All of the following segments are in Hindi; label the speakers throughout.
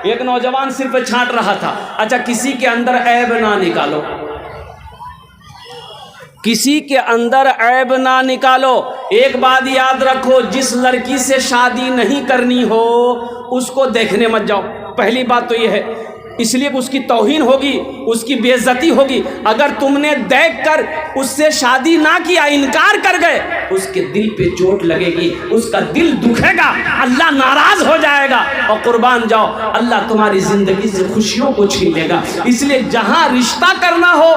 Speaker 1: एक नौजवान सिर पे छांट रहा था। अच्छा, किसी के अंदर ऐब ना निकालो, किसी के अंदर ऐब ना निकालो। एक बात याद रखो, जिस लड़की से शादी नहीं करनी हो उसको देखने मत जाओ। पहली बात तो ये है, इसलिए कि उसकी तौहीन होगी, उसकी बेइज्जती होगी। अगर तुमने देखकर उससे शादी ना किया, इनकार कर गए, उसके दिल पे चोट लगेगी, उसका दिल दुखेगा, अल्लाह नाराज हो जाएगा और कुर्बान जाओ, अल्लाह तुम्हारी जिंदगी से खुशियों को छीन लेगा। इसलिए जहां रिश्ता करना हो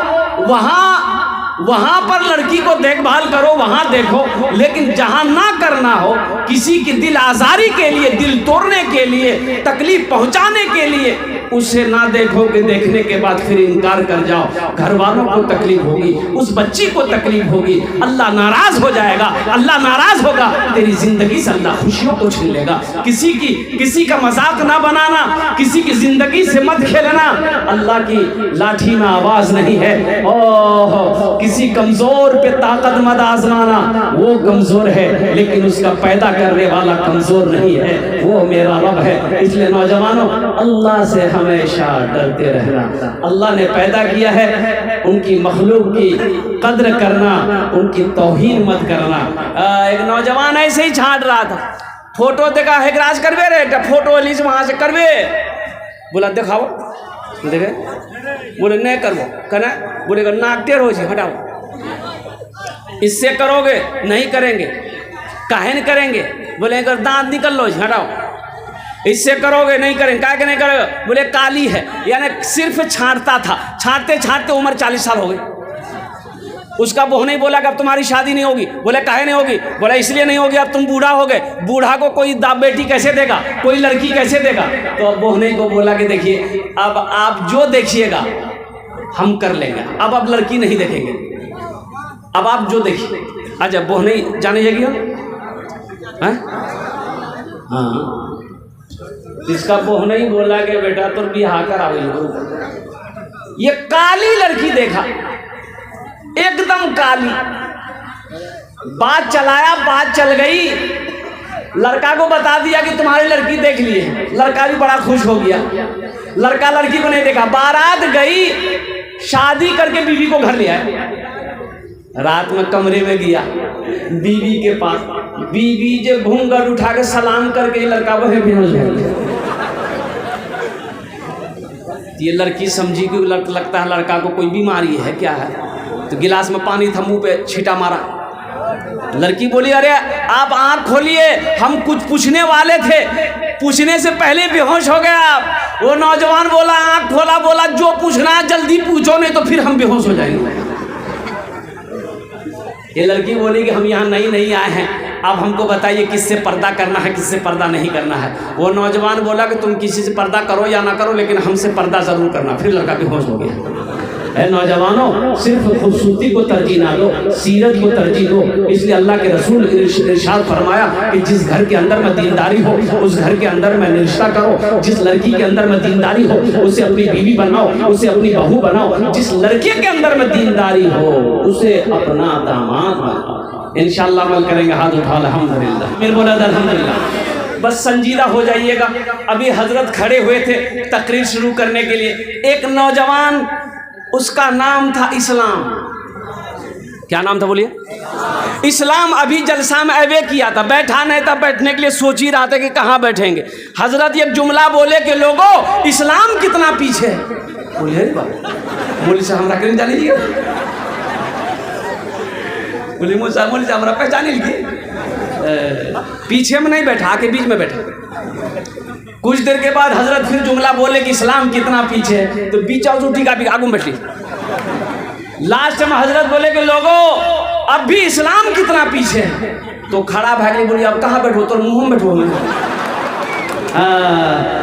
Speaker 1: वहां पर लड़की को देखभाल करो, वहां देखो, लेकिन जहां ना करना हो, किसी की दिल आजारी के लिए, दिल तोड़ने के लिए, तकलीफ पहुंचाने के लिए उसे ना देखोगे, देखने के बाद फिर इनकार कर जाओ, घर वालों को तकलीफ होगी, उस बच्ची को तकलीफ होगी, अल्लाह नाराज हो जाएगा, अल्लाह नाराज होगा, तेरी जिंदगी से अल्लाह खुशियों को छीन लेगा। किसी का मजाक ना बनाना, किसी की जिंदगी से मत खेलना। अल्लाह की लाठी में आवाज नहीं है। ओह, किसी कमजोर पे ताकत मत आजमाना, वो कमजोर है लेकिन उसका पैदा करने वाला कमजोर नहीं है, वो मेरा रब है। इसलिए नौजवानों, अल्लाह से हमेशा डरते रहना। अल्लाह ने पैदा किया है, उनकी मखलूक की कद्र करना, उनकी तौहीन मत करना। एक नौजवान ऐसे ही छाट रहा था, फोटो देखा है, राज करवे रे फोटो लीज वहां से करवे, बोला दिखाओ, देखे, बोले नहीं करवो, कहना बोले नाक टेढ़ हो, हटाओ, इससे करोगे नहीं करेंगे, काहे नहीं करेंगे, बोले अगर दांत निकल लो, हटाओ, इससे करोगे नहीं करेंगे, काहे नहीं करोगे, बोले काली है। यानी सिर्फ छांटता था, छांटते छांटते उम्र 40 साल हो गई। उसका बहू नहीं बोला कि अब तुम्हारी शादी नहीं होगी, बोले काहे नहीं होगी, बोला इसलिए नहीं होगी, अब तुम बूढ़ा हो गए, बूढ़ा को कोई बेटी कैसे देगा, कोई लड़की कैसे देगा। तो अब बहू को बोला कि देखिए, अब आप जो देखिएगा हम कर लेंगे, अब आप लड़की नहीं देखेंगे, अब आप जो देखिए। अच्छा, बहू नहीं जाने जाएगी हाँ, इसका बहू नहीं बोला कि बेटा तो बिहार कर आ गई। ये काली लड़की देखा, एकदम काली, बात चलाया, बात चल गई, लड़का को बता दिया कि तुम्हारी लड़की देख ली है। लड़का भी बड़ा खुश हो गया, लड़का लड़की को नहीं देखा, बारात गई, शादी करके बीवी को घर ले आया। रात में कमरे में गया बीवी के पास, बीवी जो घूंघट उठा के सलाम करके लड़का वही बेहोश हो गया। ये लड़की समझी कि लगता है लड़का को कोई बीमारी है, क्या है, तो गिलास में पानी था, मुंह पे छींटा मारा। लड़की बोली अरे आप आंख खोलिए, हम कुछ पूछने वाले थे, पूछने से पहले बेहोश हो गए आप। वो नौजवान बोला, आंख खोला, बोला जो पूछना है जल्दी पूछो, नहीं तो फिर हम बेहोश हो जाएंगे। ये लड़की बोली कि हम यहाँ नहीं आए हैं, अब हमको बताइए किससे पर्दा करना है, किससे पर्दा नहीं करना है। वो नौजवान बोला कि तुम किसी से पर्दा करो या ना करो, लेकिन हमसे पर्दा जरूर करना। फिर लड़का बेहोश हो गया। नौजवानों, सिर्फ खूबसूरती को तरजीह ना दो, सीरत को तरजीह दो। इसलिए अल्लाह के रसूल इरशाद फरमाया कि जिस घर के अंदर में दीनदारी हो उस घर के अंदर में रिश्ता करो। जिस लड़की के अंदर में दीनदारी हो उसे अपनी बीवी बनाओ, उसे अपनी बहू बनाओ। जिस लड़के के अंदर में दीनदारी हो उसे अपना दामाद बनाओ। इंशाअल्लाह अमल करेंगे। हाथ उठा अल्हम्दुलिल्लाह, मेरे बोला अल्हम्दुलिल्लाह। बस संजीदा हो जाइएगा। अभी हजरत खड़े हुए थे तकरीर शुरू करने के लिए। एक नौजवान, उसका नाम था इस्लाम। क्या नाम था बोलिए? इस्लाम। अभी जलसा में अवे किया था, बैठा नहीं था, बैठने के लिए सोच ही रहा था कि कहाँ बैठेंगे। हजरत एक जुमला बोले कि लोगों इस्लाम कितना पीछे है। बोलिए बोली साहब हमरा करें जाने दिए, बोली मुझे हमरा पहचाने लिए। पीछे में नहीं बैठा, आके बीच में बैठा। कुछ देर के बाद हजरत फिर जुमला बोले कि इस्लाम कितना पीछे है, तो बीच चौथी का भी आगू में बैठी। लास्ट में हजरत बोले कि लोगों अब भी इस्लाम कितना पीछे है। तो खड़ा भाग बोली अब कहाँ बैठो, तो मुंह में बैठो।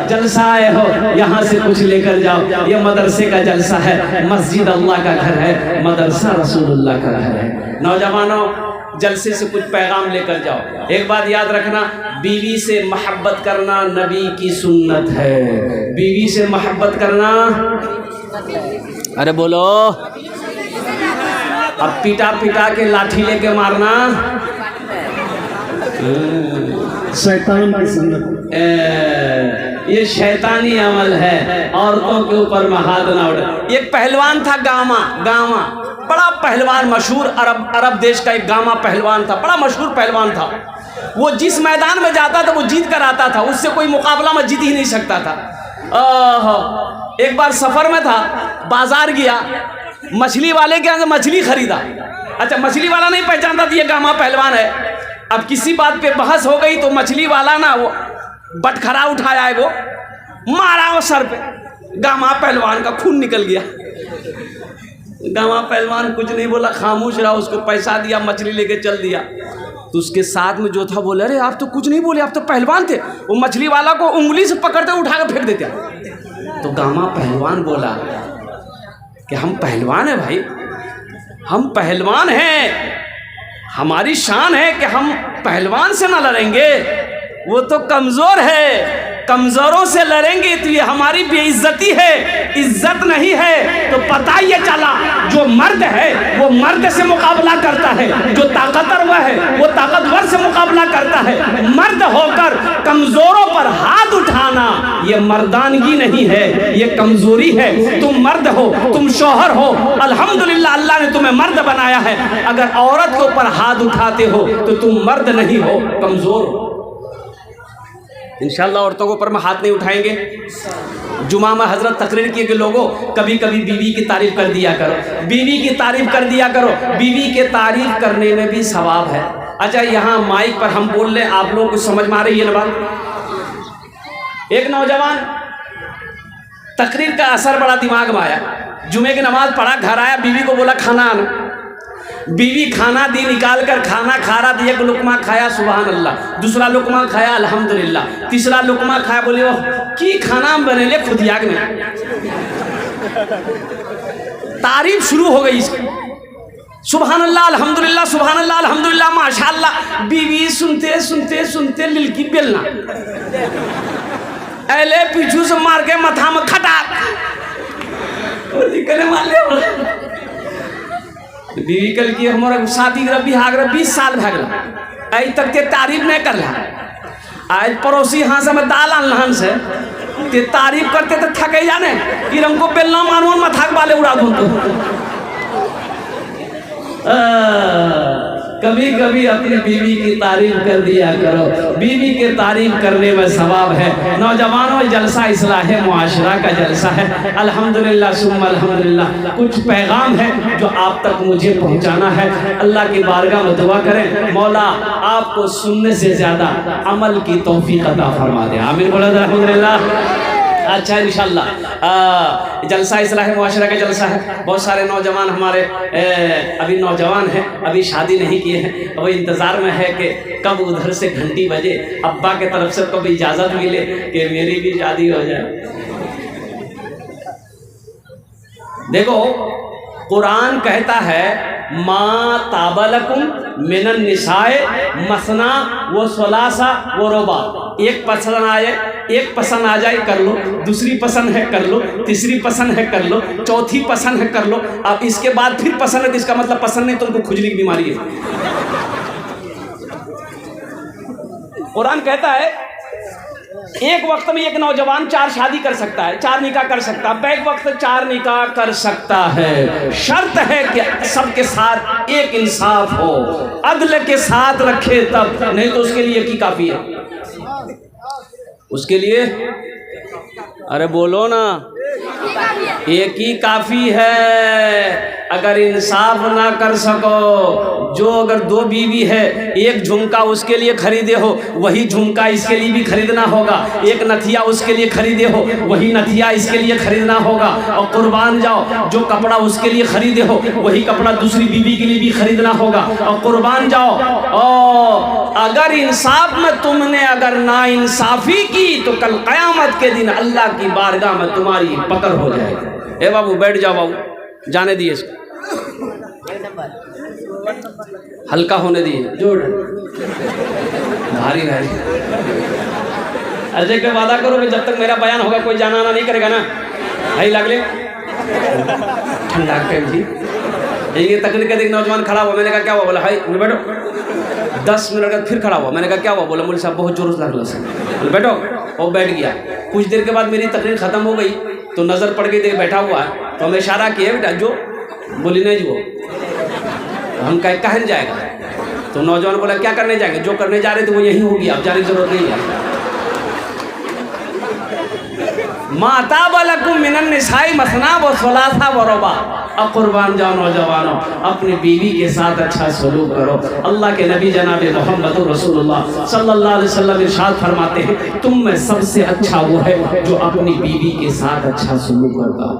Speaker 1: जलसा आए हो यहाँ से कुछ लेकर जाओ। ये मदरसे का जलसा है, मस्जिद अल्लाह का घर है, मदरसा रसूलुल्लाह का घर है। नौजवानों, जलसे से कुछ पैगाम लेकर जाओ। एक बात याद रखना, बीवी से मोहब्बत करना नबी की सुन्नत है। बीवी से मोहब्बत करना, अरे बोलो, अब पिटा पिटा के लाठी लेके मारना शैतान की सुन्नत। ये शैतानी अमल है, औरतों के ऊपर में हाथ ना उठा। एक पहलवान था गामा, बड़ा पहलवान, मशहूर अरब देश का एक गामा पहलवान था, बड़ा मशहूर पहलवान था। वो जिस मैदान में जाता था वो जीत कर आता था, उससे कोई मुकाबला में जीत ही नहीं सकता था। एक बार सफर में था, बाजार गया, मछली वाले के यहाँ से मछली खरीदा। अच्छा, मछली वाला नहीं पहचानता था ये गामा पहलवान है। अब किसी बात पे बहस हो गई तो मछली वाला ना वो बटखरा उठाया है, वो मारा वो सर पे, गामा पहलवान का खून निकल गया। गामा पहलवान कुछ नहीं बोला, खामोश रहा, उसको पैसा दिया, मछली लेके चल दिया। तो उसके साथ में जो था बोले, अरे आप तो कुछ नहीं बोले, आप तो पहलवान थे। वो मछली वाला को उंगली से पकड़ते उठा कर फेंक देते। तो गामा पहलवान बोला कि हम पहलवान हैं भाई, हम पहलवान हैं, हमारी शान है कि हम पहलवान से ना लड़ेंगे, वो तो कमज़ोर है, कमज़ोरों से लड़ेंगे तो ये हमारी बेइज्जती है, इज्जत नहीं है। तो पता ये चला जो मर्द है वो मर्द से मुकाबला करता है, जो ताकतवर है वो ताकतवर से मुकाबला करता है। मर्द होकर कमज़ोरों पर हाथ उठाना ये मर्दानगी नहीं है, ये कमज़ोरी है। तुम मर्द हो, तुम शौहर हो, अल्हम्दुलिल्लाह अल्लाह ने तुम्हें मर्द बनाया है। अगर औरत के ऊपर हाथ उठाते हो तो तुम मर्द नहीं हो, कमज़ोर हो। इंशाअल्लाह औरतों के ऊपर में हाथ नहीं उठाएंगे। जुमा में हजरत तकरीर किए कि लोगों कभी कभी बीवी की तारीफ कर दिया करो, बीवी की तारीफ कर दिया करो, बीवी के तारीफ करने में भी सवाब है। अच्छा, यहाँ माइक पर हम बोल रहे, आप लोगों को समझ में आ रही है ना बात? एक नौजवान तकरीर का असर बड़ा दिमाग में आया, जुमे की नमाज पढ़ा, घर आया, बीवी को बोला खाना आना। बीवी खाना दी, निकाल कर खाना खा रहा था। एक लुकमा खाया, सुभान अल्लाह, दूसरा लुकमा खाया, अल्हम्दुलिल्लाह, तीसरा लुकमा खाया, बोले वो की खाना बने ले खुदियाग में। तारीफ शुरू हो गई इसकी, सुभान अल्लाह अल्हम्दुलिल्लाह, सुभान अल्लाह अल्हम्दुलिल्लाह, माशाअल्लाह। बीवी सुनते सुनते सुनते लिलकी बेलना, ऐले पीछू से मार के माथा में खटाक, बीवी कल की हमारा शादी बिहार 20 साल भै गया, आज तक ते तारीफ नहीं कर रहा। आज पड़ोसी हाँ से मैं दाल आनलन से ते तारीफ करते तो थके जाने कि हमको बेलना मानो मथाक वाले उड़ा दूँ। कभी कभी अपनी बीवी की तारीफ कर दिया करो, बीवी के तारीफ करने में सवाब है। नौजवानों, जलसा इस्लाह मुआशरा का जलसा है, अल्हम्दुलिल्लाह सुम्मा अल्हम्दुलिल्लाह। कुछ पैगाम है जो आप तक मुझे पहुंचाना है। अल्लाह की बारगाह में दुआ करें, मौला आपको सुनने से ज़्यादा अमल की तौफीक अता फरमा दे, आमीन बोला अल्हम्दुलिल्लाह। अच्छा, इंशाअल्लाह जलसा इस्लाह मुआशरा का जलसा है। बहुत सारे नौजवान हमारे अभी नौजवान हैं, अभी शादी नहीं किए हैं, वो इंतज़ार में है कि कब उधर से घंटी बजे, अब्बा के तरफ से कब इजाज़त मिले कि मेरी भी शादी हो जाए। देखो, कुरान कहता है मा ताबलकुम मिनन निसाए मसना व सलासा व रुबा। एक पसंद आ जाए, एक पसंद आ जाए कर लो, दूसरी पसंद है कर लो, तीसरी पसंद है कर लो, चौथी पसंद है कर लो। अब इसके बाद फिर पसंद है तो इसका मतलब पसंद नहीं तो उनको खुजली की बीमारी है। कुरान कहता है एक वक्त में एक नौजवान 4 शादी कर सकता है, 4 निकाह कर सकता है, बैक वक्त 4 निकाह कर सकता है। शर्त है कि सबके साथ एक इंसाफ हो, अदल के साथ रखे, तब नहीं तो उसके लिए की काफ़ी है। उसके लिए अरे बोलो ना, एक ही काफ़ी है। अगर इंसाफ ना कर सको, जो अगर 2 बीवी है, एक झुमका उसके लिए खरीदे हो, वही झुमका इसके लिए भी खरीदना होगा। एक नथिया उसके लिए खरीदे हो, वही नथिया इसके लिए खरीदना होगा। और कुर्बान जाओ, जो कपड़ा उसके लिए खरीदे हो, वही कपड़ा दूसरी बीवी के लिए भी खरीदना होगा। और कुर्बान जाओ, और अगर इंसाफ में तुमने अगर ना इंसाफी की तो कल क़यामत के दिन अल्लाह की बारगाह में तुम्हारी पकड़ हो जाएगी। ए बाबू बैठ जाओ, बाबू जाने दिए इसको, हल्का होने दिए, जोड़ भारी भारी। अजय के वादा करो कि जब तक मेरा बयान होगा कोई जाना आना नहीं करेगा ना। भाई लगले ठंडा कर जी, ये तकनीक का देख नौजवान खड़ा हुआ, मैंने कहा क्या हुआ? बोला हाई बैठो। 10 मिनट बाद फिर खड़ा हुआ, मैंने कहा क्या हुआ? बोला मौलवी साहब बहुत जोर से लगल से। बोले बैठो, और बैठ गया। कुछ देर के बाद मेरी तकरीर खत्म हो गई तो नज़र पड़ गई, देख बैठा हुआ है, तो हमें इशारा किया बेटा जो, बोली नहीं जो, हम कहने जाएगा। तो नौजवान बोला क्या करने जाएंगे? जो करने जा रहे थे वो यही होगी, अब जाने की जरूरत नहीं है। माता बलकुम मिनन निसाई मसना व सलासा व रुबा। अब कुर्बान जाओ नौजवानों, अपनी बीवी के साथ अच्छा सलूक करो। अल्लाह के नबी जनाब मोहम्मद रसूलुल्लाह सल्लल्लाहु अलैहि वसल्लम इरशाद फरमाते हैं, तुम में सबसे अच्छा वो है जो अपनी बीवी के साथ अच्छा सलूक करता हो।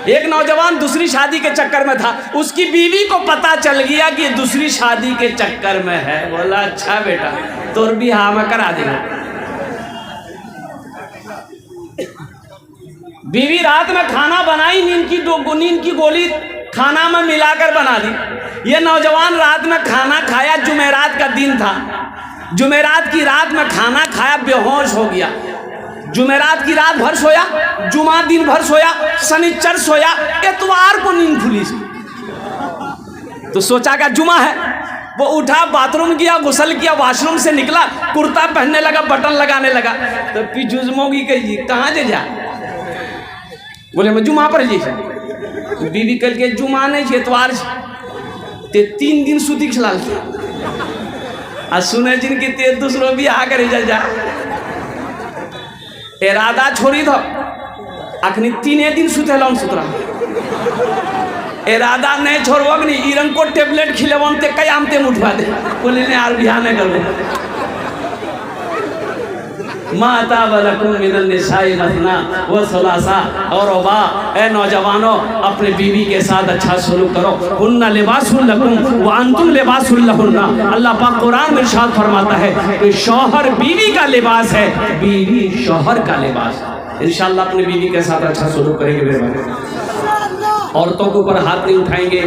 Speaker 1: एक नौजवान दूसरी शादी के चक्कर में था, उसकी बीवी को पता चल गया कि दूसरी शादी के चक्कर में है। बोला अच्छा बेटा तोर भी हाँ मैं करा देगा। बीवी रात में खाना बनाई, नींद की गोली खाना में मिलाकर बना दी। ये नौजवान रात में खाना खाया, जुमेरात का दिन था, जुमेरात की रात में खाना खाया, बेहोश हो गया। जुमेरात की रात भर सोया, जुमा दिन भर सोया, शनिचर सोया, इतवार को नींद खुली। तो सोचा क्या जुमा है, वो उठा, बाथरूम गया, गुसल किया, वॉशरूम से निकला, कुर्ता पहनने लगा, बटन लगाने लगा। तो पिजुजमोगी कही कहाँ से जा? बोले मैं जुमा पर जी। बीवी कल के जुमा नहीं छे, इतवार ते 3 दिन सूती खिलाल आ सुने जिनकी ते दूसरों भी आ कर जा इरादा छोड़ी दो, अखनी 3 दिन सुतेला सुतरा इरादा नहीं छोड़ब नहीं, इरंग को टेबलेट खिलेवन ते कयामते उठवा दे। बोले ने यार बिहार नहीं कर माता बलकुम मिनल निसाई मसना व सलासा और रुबा। ए नौजवानों, अपने बीवी के साथ अच्छा सलूक करो। हुन्ना लिबासुल लकुम व अंतुम लिबासुल लहुन्ना। अल्लाह पाक कुरान में इरशाद फरमाता है कि शौहर बीवी का लिबास है, बीवी शौहर का लिबास है। इंशाअल्लाह अपनी बीवी के साथ अच्छा सलूक करेंगे मेरे भाई। औरतों के ऊपर हाथ नहीं उठाएंगे,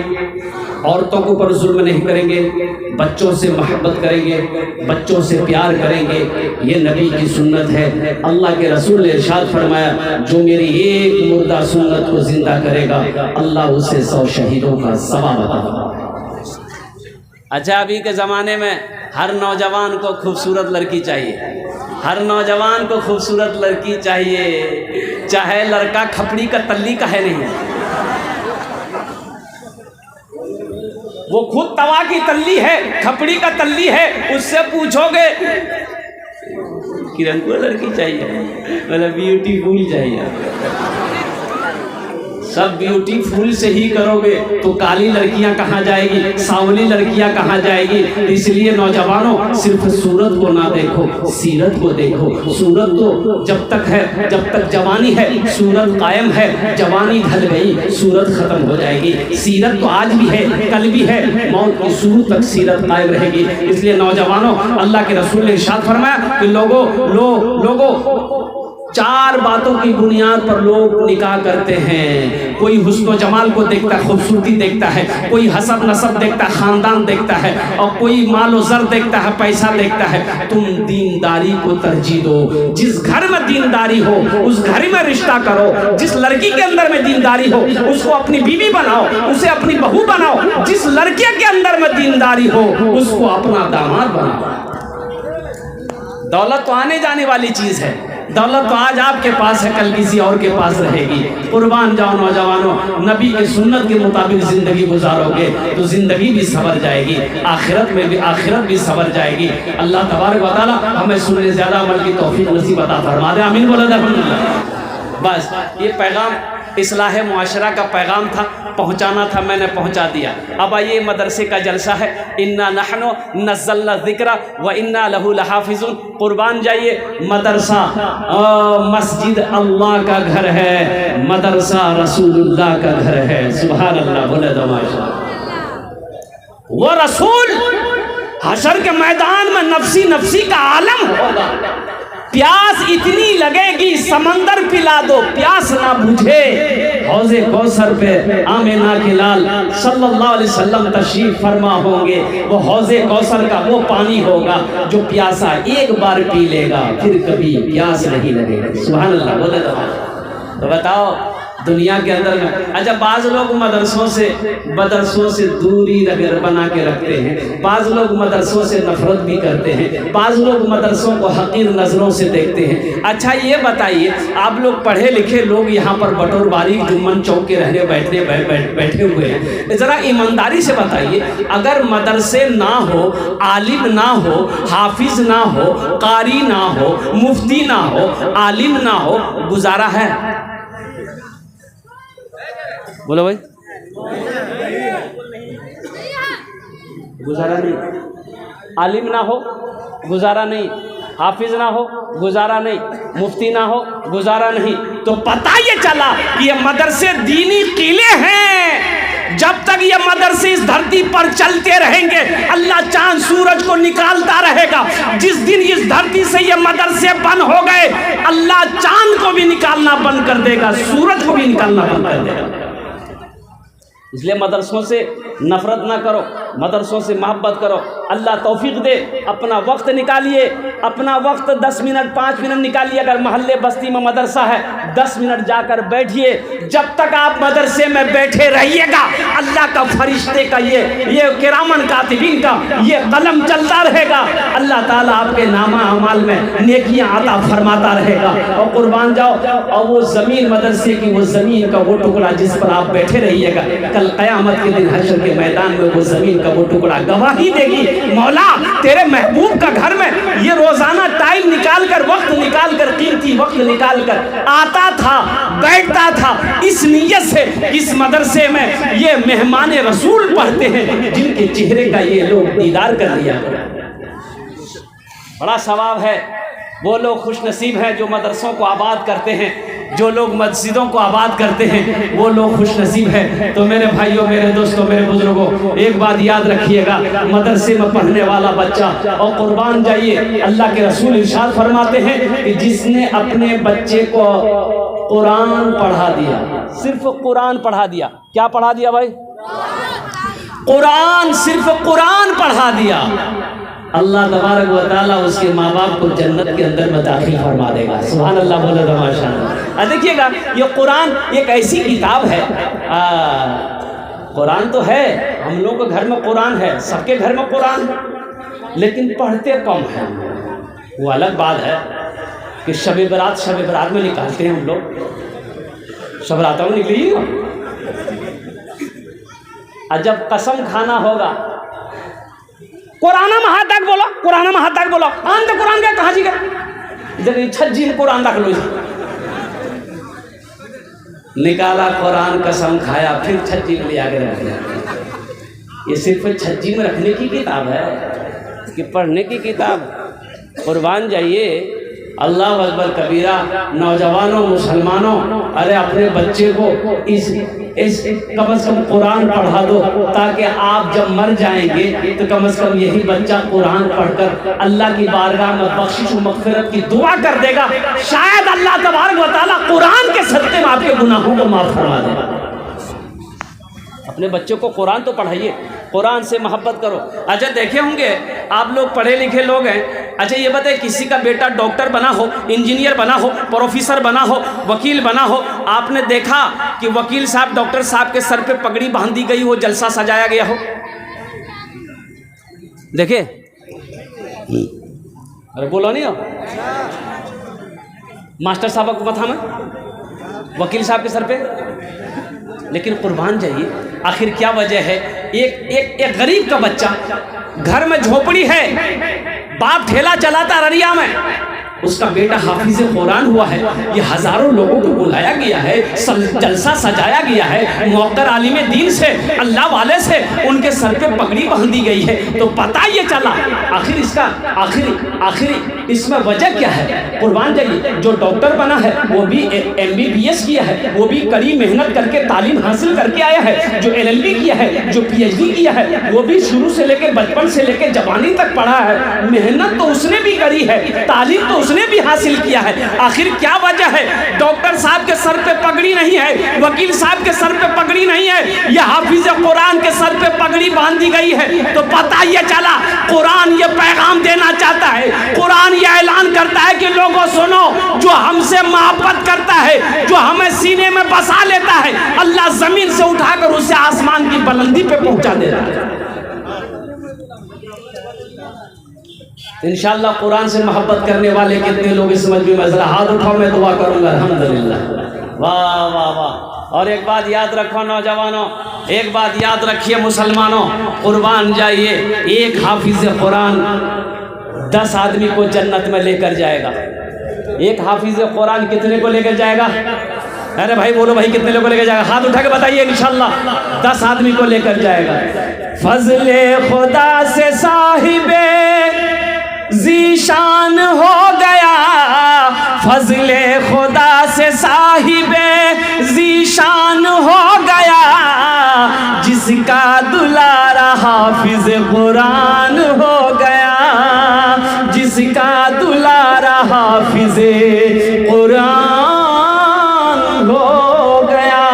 Speaker 1: औरतों के ऊपर जुल्म नहीं करेंगे, बच्चों से मोहब्बत करेंगे, बच्चों से प्यार करेंगे। ये नबी की सुन्नत है। अल्लाह के रसूल ने इरशाद फरमाया, जो मेरी एक मुर्दा सुन्नत को जिंदा करेगा अल्लाह उसे 100 शहीदों का सवाब अता करेगा। अच्छा, अभी के ज़माने में हर नौजवान को खूबसूरत लड़की चाहिए, हर नौजवान को खूबसूरत लड़की चाहिए, चाहे लड़का खपड़ी का तल्ली का है नहीं, वो खुद तवा की तल्ली है, खपड़ी का तल्ली है। उससे पूछोगे किरण को लड़की चाहिए, मतलब ब्यूटीफुल चाहिए। सब ब्यूटीफुल से ही करोगे तो काली लड़कियां कहाँ जाएगी, सांवली लड़कियां कहाँ जाएगी। इसलिए नौजवानों, सिर्फ सूरत को ना देखो, सीरत को देखो। सूरत तो जब तक है, जब तक जवानी है सूरत कायम है, जवानी ढल गई सूरत खत्म हो जाएगी। सीरत तो आज भी है, कल भी है, मौत की शुरू तक सीरत कायम रहेगी। इसलिए नौजवानों, अल्लाह के रसूल ने इरशाद फरमाया कि लोगों 4 बातों की बुनियाद पर लोग निकाह करते हैं। कोई हुस्न जमाल को देखता है, खूबसूरती देखता है, कोई हसब नसब देखता है, खानदान देखता है, और कोई मालो ज़र देखता है, पैसा देखता है। तुम दीनदारी को तरजीह दो। जिस घर में दीनदारी हो उस घर में रिश्ता करो। जिस लड़की के अंदर में दीनदारी हो उसको अपनी बीवी बनाओ, उसे अपनी बहू बनाओ। जिस लड़के के अंदर में दीनदारी हो उसको अपना दामाद बनाओ। दौलत तो आने जाने वाली चीज़ है, दौलत तो आज आपके पास है, कल किसी और के पास रहेगी। कुर्बान जाओ नौजवानों, नबी के सुन्नत के मुताबिक ज़िंदगी गुजारोगे तो ज़िंदगी भी सवर जाएगी, आखिरत भी सवर जाएगी। अल्लाह तबारक व तआला हमें सुनने ज़्यादा अमल की तौफीक नसीब अता फरमा दे। आमीन बोला अल्हम्दुलिल्लाह। बस ये पैगाम इस्लाह मुआशरा का पैगाम था, पहुँचाना था, मैंने पहुँचा दिया। अब आइए, मदरसे का जलसा है। इन्ना नहनु नज़्ज़लना ज़िक्रा व इन्ना लहू लहाफ़िज़ून। कुर्बान जाइए, मदरसा मस्जिद अल्लाह का घर है, मदरसा रसूलुल्लाह का घर है। सुभान अल्लाह, बोले तो माशाअल्लाह। वो रसूल हशर के मैदान में नफसी नफसी का आलम होगा। प्यास इतनी लगेगी समंदर पिला दो, प्यास ना बुझे। हौज़े कौसर पे आमिना के लाल सल्लल्लाहु अलैहि वसल्लम तशरीफ फरमा होंगे। वो हौज़े कौसर का वो पानी होगा जो प्यासा एक बार पी लेगा फिर कभी प्यास नहीं लगेगी। सुभान अल्लाह, बोले तो बताओ, दुनिया के अंदर में। अच्छा, बाज़ लोग मदरसों से दूरी बना के रखते हैं, बाज़ लोग मदरसों से नफरत भी करते हैं, बाज़ लोग मदरसों को हकीर नज़रों से देखते हैं। अच्छा ये बताइए, आप लोग पढ़े लिखे लोग यहाँ पर बटोरबारी जुम्मन चौक के रहने बैठे हुए हैं, ज़रा ईमानदारी से बताइए, अगर मदरसे ना हो, आलिम ना हो, हाफिज ना हो, कारी ना हो, मुफ्ती ना हो, आलिम ना हो, गुजारा है? बोलो भाई, गुजारा नहीं। आलिम ना हो, गुजारा नहीं। हाफिज ना हो, गुजारा नहीं। मुफ्ती ना हो, गुजारा नहीं। तो पता ये चला कि ये मदरसे दीनी किले हैं। जब तक ये मदरसे इस धरती पर चलते रहेंगे, अल्लाह चांद सूरज को निकालता रहेगा। जिस दिन इस धरती से ये मदरसे बंद हो गए, अल्लाह चांद को भी निकालना बंद कर देगा, सूरज को भी निकालना बंद कर देगा। इसलिए मदरसों से नफरत ना करो, मदरसों से मोहब्बत करो। अल्लाह तौफीक दे, अपना वक्त निकालिए, अपना वक्त 10 मिनट 5 मिनट निकालिए। अगर मोहल्ले बस्ती में मदरसा है, 10 मिनट जाकर बैठिए। जब तक आप मदरसे में बैठे रहिएगा, अल्लाह का फरिश्ते का ये किरामन कातिबीन का ये कलम चलता रहेगा। अल्लाह ताला आपके नामा अमाल में नेकियां अता फरमाता रहेगा। और कुर्बान जाओ, और वो ज़मीन मदरसे की, वो ज़मीन का वो टुकड़ा जिस पर आप बैठे रहिएगा, कल क़यामत के दिन हश्र के मैदान में वो ज़मीन का वो टुकड़ा गवाही देगी, मौला तेरे महबूब का घर में ये रोज़ाना टाइम निकाल कर, वक्त निकाल कर, कीमती वक्त निकाल कर आता था, बैठता था, इस नीयत से इस मदरसे में ये मेहमान रसूल पढ़ते हैं, जिनके चेहरे का ये लोग दीदार कर लिया। बड़ा सवाब है। वो लोग खुश नसीब हैं जो मदरसों को आबाद करते हैं, जो लोग मस्जिदों को आबाद करते हैं, वो लोग खुश नसीब हैं। तो मेरे भाइयों, मेरे दोस्तों, मेरे बुजुर्गों, एक बात याद रखिएगा, मदरसे में पढ़ने वाला बच्चा, और कुर्बान जाइए, अल्लाह के रसूल इरशाद फरमाते हैं कि जिसने अपने बच्चे को कुरान पढ़ा दिया, सिर्फ कुरान पढ़ा दिया, क्या पढ़ा दिया भाई? कुरान, सिर्फ कुरान पढ़ा दिया, अल्लाह तबारक व तआला उसके माँ बाप को जन्नत के अंदर में दाखिल फरमा देगा। सुभान अल्लाह, बोलो तो माशाअल्लाह। देखिएगा, ये कुरान एक ऐसी किताब है, कुरान तो है, हम लोग के घर में कुरान है, सबके घर में कुरान है, लेकिन पढ़ते कम है। वो अलग बात है कि शब बरात में निकालते हैं हम लोग, शब बरात में निकली ना, और जब कसम खाना होगा, कुरान में हाथ तक बोलो, कुरान में हाथ तक बोलो, आन तो कुरान का कहाँ जी का इधर छज्जी में कुरान रख लो, निकाला कुरान, कसम खाया, फिर छज्जी में ले आके रख दिया। ये सिर्फ छज्जी में रखने की किताब है कि पढ़ने की किताब? कुर्बान जाइए, अल्लाह अकबर कबीरा। नौजवानों, मुसलमानों, अरे अपने बच्चे को इस कम से कम कुरान पढ़ा दो, ताकि आप जब मर जाएंगे तो कम से कम यही बच्चा कुरान पढ़कर अल्लाह की बारगाह में बख्शिश और मग़फ़िरत की दुआ कर देगा। शायद अल्लाह तबारक व तआला कुरान के सदक़े में आपके गुनाहों को माफ़ फरमा देगा। अपने बच्चों को कुरान तो पढ़ाइए, कुरान से मोहब्बत करो। अच्छा, देखे होंगे आप लोग पढ़े लिखे लोग हैं, अच्छा ये बताइए, किसी का बेटा डॉक्टर बना हो, इंजीनियर बना हो, प्रोफेसर बना हो, वकील बना हो, आपने देखा कि वकील साहब, डॉक्टर साहब के सर पे पगड़ी बांध दी गई हो, जलसा सजाया गया हो? देखे? अरे बोलो नहीं हो? मास्टर साहब को माथा में, वकील साहब के सर पे। लेकिन कुर्बान जाइए, आखिर क्या वजह है? एक गरीब का बच्चा, घर में झोपड़ी है, बाप ठेला चलाता ररिया में, उसका बेटा हाफिज कुरान हुआ है, ये हजारों लोगों को बुलाया गया है, जलसा सजाया गया है, मौकर आलिम दीन से, अल्लाह वाले से उनके सर पे पगड़ी बांधी गई है। तो पता ये चला आखिर इसका आखिरी इसमें वजह क्या है? कुर्बान जाइए, जो डॉक्टर बना है वो भी MBBS किया है, वो भी कड़ी मेहनत करके तालीम हासिल करके आया है, जो LLB किया है, जो PhD किया है, वो भी शुरू से लेकर बचपन से लेकर जवानी तक पढ़ा है, मेहनत तो उसने भी करी है, तालीम तो उसने भी हासिल किया है। आखिर क्या वजह है? डॉक्टर साहब के सर पे पगड़ी नहीं है, वकील साहब के सर पे पगड़ी नहीं है, यह हाफिज कुरान के सर पे पगड़ी बांधी गई है। तो पता ये चला, कुरान ये पैगाम देना चाहता है, कुरान ये ऐलान करता है कि लोगों सुनो, जो हमसे मोहब्बत करता है, जो हमें सीने में बसा लेता जमीन से उठाकर उसे आसमान की बुलंदी पे पहुंचा दे रहा है। इंशाअल्लाह कुरान से मोहब्बत करने वाले कितने लोग इस मजमे में, जरा हाथ उठाओ, मैं दुआ करूंगा। अल्हम्दुलिल्लाह, वाह वाह वाह। और एक बात याद रखो नौजवानों, एक बात याद रखिए मुसलमानों, कुर्बान जाइए, एक हाफिज कुरान 10 आदमी को जन्नत में लेकर जाएगा। एक हाफिज कुरान कितने को लेकर जाएगा? अरे भाई बोलो भाई, कितने लोगों को लेकर जाएगा? हाथ उठा के बताइए। इंशाअल्लाह 10 आदमी को लेकर जाएगा। फजले खुदा से साहिबे ज़ीशान हो गया, फजले खुदा से साहिबे ज़ीशान हो गया, जिसका दुलारा हाफिज कुरान हो गया, जिसका दुलारा हाफिज कुरान हो गया।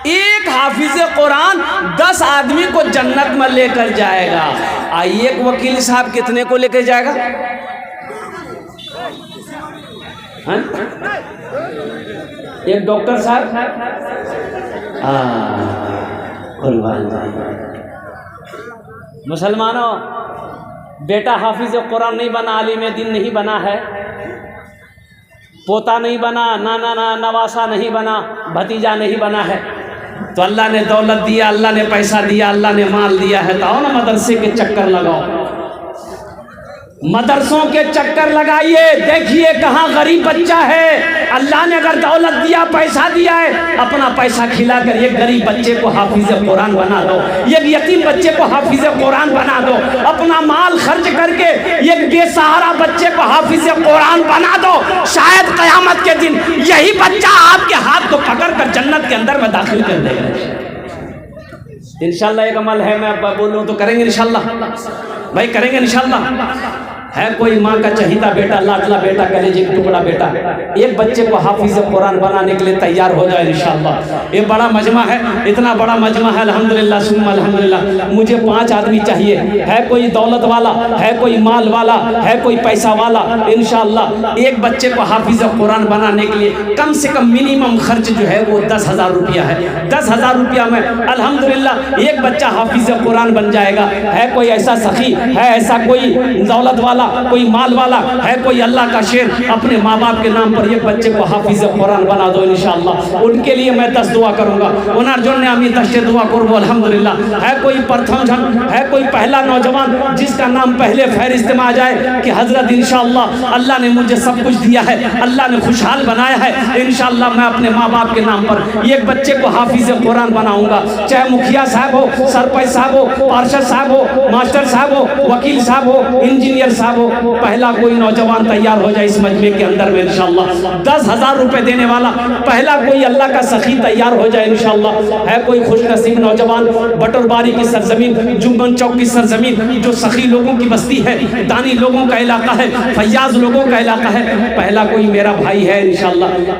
Speaker 1: एक हाफिज कुरान 10 आदमी को जन्नत में लेकर जाएगा। आइए, एक वकील साहब कितने को लेकर जाएगा? हाँ? एक डॉक्टर साहब, मुसलमानों, बेटा हाफिज कुरान नहीं बना, आलिम दीन नहीं बना है, पोता नहीं बना, नाना नवासा नहीं बना, भतीजा नहीं बना है, तो अल्लाह ने दौलत दिया, अल्लाह ने पैसा दिया, अल्लाह ने माल दिया है, तो आओ ना मदरसे के चक्कर लगाओ, मदरसों के चक्कर लगाइए, देखिए कहाँ गरीब बच्चा है। अल्लाह ने अगर दौलत दिया, पैसा दिया है, अपना पैसा खिलाकर एक गरीब बच्चे को हाफिज कुरान बना दो, एक यतीम बच्चे को हाफिज कुरान बना दो, अपना माल खर्च करके एक बेसहारा बच्चे को हाफिज कुरान बना दो। शायद क़यामत के दिन यही बच्चा आपके हाथ को पकड़कर जन्नत के अंदर में दाखिल कर देगा। इंशाल्लाह एक अमल है, मैं बोलूँ तो करेंगे इंशाल्लाह भाई, करेंगे इंशाल्लाह। है कोई माँ का चहीता बेटा, लाडला बेटा, कलेजे का टुकड़ा बेटा, एक बच्चे को हाफिज कुरान बनाने के लिए तैयार हो जाए इंशाल्लाह। ये बड़ा मजमा है, इतना बड़ा मजमा है, अल्हम्दुलिल्लाह सुम्मा अल्हम्दुलिल्लाह। मुझे 5 आदमी चाहिए, है कोई दौलत वाला, है कोई माल वाला, है कोई पैसा वाला, इंशाल्लाह एक बच्चे को हाफिज कुरान बनाने के लिए कम से कम मिनिमम खर्च जो है वो 10,000 रुपया है। 10,000 रुपया में अल्हम्दुलिल्लाह एक बच्चा हाफिज कुरान बन जाएगा। है कोई ऐसा सखी, है ऐसा कोई दौलत वाला, कोई माल वाला, है कोई अल्लाह का शेर, अपने माँ बाप के नाम पर एक बच्चे को हाफिज कुरान बना दो इंशाअल्लाह। उनके लिए मैं 10 दुआ करूंगा। ओनार जोड़ ने आमी 10 दुआ करूँ अल्हम्दुलिल्लाह। है कोई प्रथम जन, है कोई पहला नौजवान जिसका नाम पहले फहरिस्त में आ जाए कि हजरत इंशाअल्लाह अल्लाह ने मुझे सब कुछ दिया है, अल्लाह ने खुशहाल बनाया है, इंशाअल्लाह मैं अपने माँ बाप के नाम पर एक बच्चे को हाफिज कुरान बनाऊंगा। चाहे मुखिया साहब हो, सरपंच साहब हो, पार्षद साहब हो, मास्टर साहब हो, वकील साहब हो, इंजीनियर साहब हो, पहला कोई नौजवान तैयार हो जाए इस मजमे के अंदर में इंशाअल्लाह। 10,000 रुपए देने वाला पहला कोई अल्लाह का सखी तैयार हो जाए इंशाअल्लाह। है कोई खुशनसीब नौजवान, बटोरबारी की सरजमीन, जुम्मन चौक की सरजमीन, जो सखी लोगों की बस्ती है, दानी लोगों का इलाका है, फैयाज लोगों का इलाका है, पहला कोई मेरा भाई है इंशाअल्लाह।